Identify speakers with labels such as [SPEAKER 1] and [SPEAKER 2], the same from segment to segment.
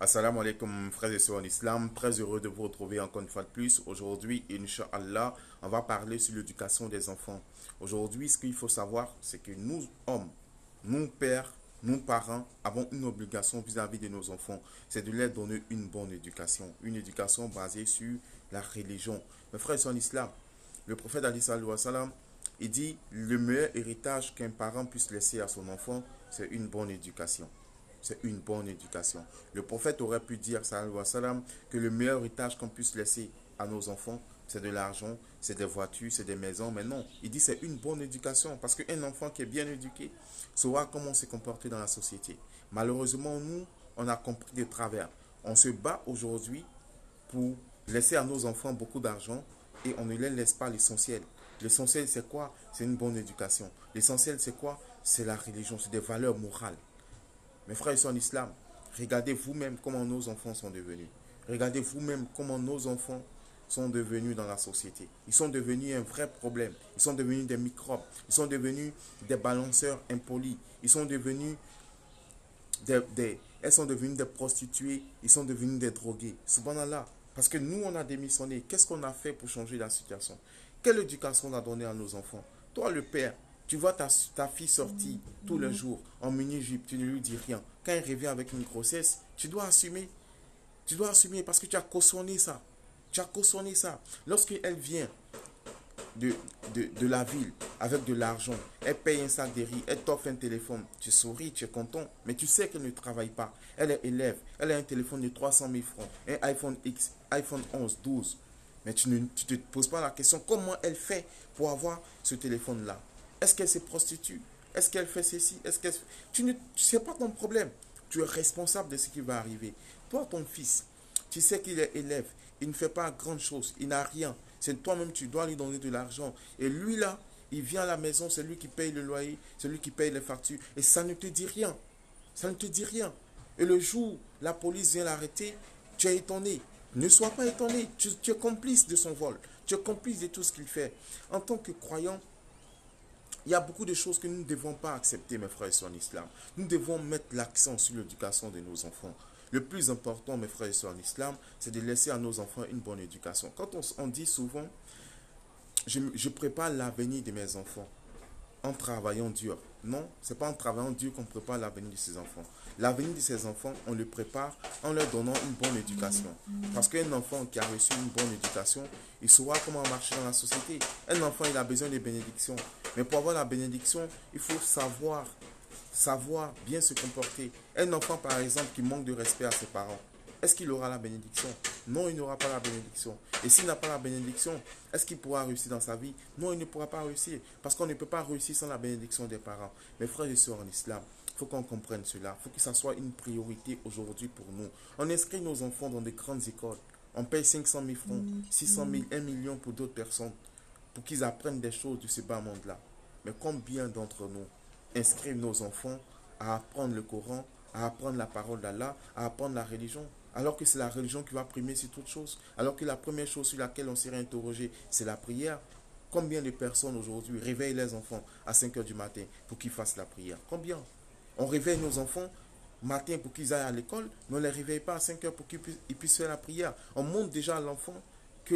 [SPEAKER 1] Assalamu alaikum frères et sœurs en islam, très heureux de vous retrouver encore une fois de plus. Aujourd'hui, Inch'Allah, on va parler sur l'éducation des enfants. Aujourd'hui, ce qu'il faut savoir, c'est que nous, hommes, nous, pères, nous, parents, avons une obligation vis-à-vis de nos enfants. C'est de leur donner une bonne éducation. Une éducation basée sur la religion. Mes frères et sœurs en islam, le prophète Ali sallallahu alayhi wa sallam, il dit, le meilleur héritage qu'un parent puisse laisser à son enfant, c'est une bonne éducation. C'est une bonne éducation. Le prophète aurait pu dire, sallallahu alayhi wa sallam, que le meilleur héritage qu'on puisse laisser à nos enfants, c'est de l'argent, c'est des voitures, c'est des maisons. Mais non, il dit c'est une bonne éducation. Parce qu'un enfant qui est bien éduqué saura comment se comporter dans la société. Malheureusement, nous, on a compris de travers. On se bat aujourd'hui pour laisser à nos enfants beaucoup d'argent et on ne les laisse pas l'essentiel. L'essentiel, c'est quoi? C'est une bonne éducation. L'essentiel, c'est quoi? C'est la religion, c'est des valeurs morales. Mes frères et sœurs en islam, regardez vous-même comment nos enfants sont devenus. Regardez vous-même comment nos enfants sont devenus dans la société. Ils sont devenus un vrai problème. Ils sont devenus des microbes. Ils sont devenus des balanceurs impolis. Ils sont devenus elles sont devenues des prostituées. Ils sont devenus des drogués. Subhanallah. Parce que nous, on a démissionné. Qu'est-ce qu'on a fait pour changer la situation? Quelle éducation on a donnée à nos enfants? Toi, le père, tu vois ta fille sortir tous les jours en mini-jupe, tu ne lui dis rien. Quand elle revient avec une grossesse, tu dois assumer. Tu dois assumer parce que tu as cautionné ça. Tu as cautionné ça. Lorsqu'elle vient de, de la ville avec de l'argent, elle paye un sac de riz, elle t'offre un téléphone, tu souris, tu es content, mais tu sais qu'elle ne travaille pas. Elle est élève, elle a un téléphone de 300 000 francs, un iPhone X, iPhone 11, 12. Mais tu ne te poses pas la question comment elle fait pour avoir ce téléphone-là. Est-ce qu'elle se prostitue? Est-ce qu'elle fait ceci? Est-ce qu'elle... Tu ne sais pas ton problème. Tu es responsable de ce qui va arriver. Toi, ton fils, tu sais qu'il est élève, il ne fait pas grande chose, il n'a rien. C'est toi-même, tu dois lui donner de l'argent. Et lui, là, il vient à la maison, c'est lui qui paye le loyer, c'est lui qui paye les factures. Et ça ne te dit rien. Ça ne te dit rien. Et le jour où la police vient l'arrêter, tu es étonné. Ne sois pas étonné. Tu es complice de son vol. Tu es complice de tout ce qu'il fait. En tant que croyant, il y a beaucoup de choses que nous ne devons pas accepter, mes frères et sœurs en islam. Nous devons mettre l'accent sur l'éducation de nos enfants. Le plus important, mes frères et sœurs en islam, c'est de laisser à nos enfants une bonne éducation. Quand on dit souvent, je prépare l'avenir de mes enfants en travaillant dur. Non, ce n'est pas en travaillant dur qu'on prépare l'avenir de ses enfants. L'avenir de ses enfants, on le prépare en leur donnant une bonne éducation. Parce qu'un enfant qui a reçu une bonne éducation, il saura comment marcher dans la société. Un enfant, il a besoin de bénédiction. Mais pour avoir la bénédiction, il faut savoir bien se comporter. Un enfant, par exemple, qui manque de respect à ses parents, est-ce qu'il aura la bénédiction? Non, il n'aura pas la bénédiction. Et s'il n'a pas la bénédiction, est-ce qu'il pourra réussir dans sa vie? Non, il ne pourra pas réussir. Parce qu'on ne peut pas réussir sans la bénédiction des parents. Mes frères et sœurs en islam, il faut qu'on comprenne cela. Il faut que ça soit une priorité aujourd'hui pour nous. On inscrit nos enfants dans des grandes écoles. On paye 500 000 francs, 600 000, 1 million pour d'autres personnes. Pour qu'ils apprennent des choses de ce bas monde-là. Mais combien d'entre nous inscrivent nos enfants à apprendre le Coran, à apprendre la parole d'Allah, à apprendre la religion, alors que c'est la religion qui va primer sur toute chose, alors que la première chose sur laquelle on serait interrogé, c'est la prière. Combien de personnes aujourd'hui réveillent les enfants à 5 heures du matin pour qu'ils fassent la prière? Combien? On réveille nos enfants matin pour qu'ils aillent à l'école, mais on ne les réveille pas à 5 heures pour qu'ils puissent faire la prière. On montre déjà à l'enfant que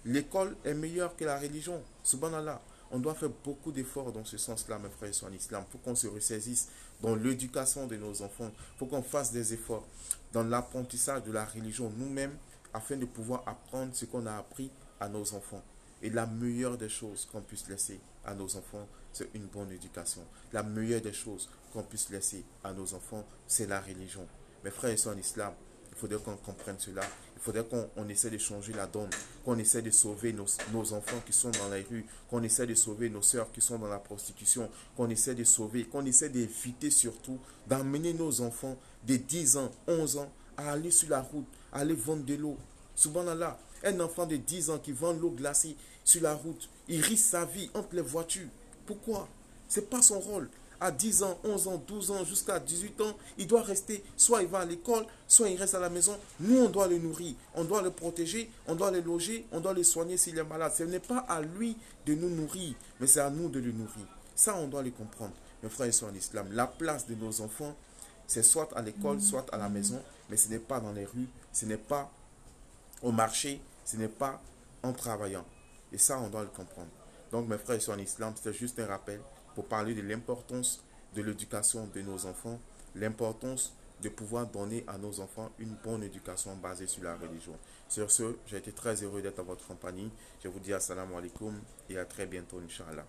[SPEAKER 1] l'école est meilleure que la religion. Subhanallah. On doit faire beaucoup d'efforts dans ce sens-là, mes frères et sœurs en islam. Il faut qu'on se ressaisisse dans l'éducation de nos enfants. Il faut qu'on fasse des efforts dans l'apprentissage de la religion nous-mêmes afin de pouvoir apprendre ce qu'on a appris à nos enfants. Et la meilleure des choses qu'on puisse laisser à nos enfants, c'est une bonne éducation. La meilleure des choses qu'on puisse laisser à nos enfants, c'est la religion. Mes frères et sœurs en islam, il faudrait qu'on comprenne cela. Il faudrait qu'on essaie de changer la donne, qu'on essaie de sauver nos enfants qui sont dans les rues, qu'on essaie de sauver nos sœurs qui sont dans la prostitution, qu'on essaie de sauver, qu'on essaie d'éviter surtout d'amener nos enfants de 10 ans, 11 ans à aller sur la route, à aller vendre de l'eau. Subhanallah, un enfant de 10 ans qui vend l'eau glacée sur la route, il risque sa vie entre les voitures. Pourquoi? Ce n'est pas son rôle. À 10 ans, 11 ans, 12 ans, jusqu'à 18 ans, il doit rester, soit il va à l'école, soit il reste à la maison. Nous, on doit le nourrir, on doit le protéger, on doit le loger, on doit le soigner s'il est malade. Ce n'est pas à lui de nous nourrir, mais c'est à nous de le nourrir. Ça, on doit le comprendre. Mes frères et sœurs en islam, la place de nos enfants C'est soit à l'école, soit à la maison, mais ce n'est pas dans les rues, ce n'est pas au marché, ce n'est pas en travaillant. Et ça, on doit le comprendre. Donc, mes frères et sœurs en islam, c'était juste un rappel pour parler de l'importance de l'éducation de nos enfants, l'importance de pouvoir donner à nos enfants une bonne éducation basée sur la religion. Sur ce, j'ai été très heureux d'être à votre compagnie. Je vous dis assalamu alaikum et à très bientôt, Inch'Allah.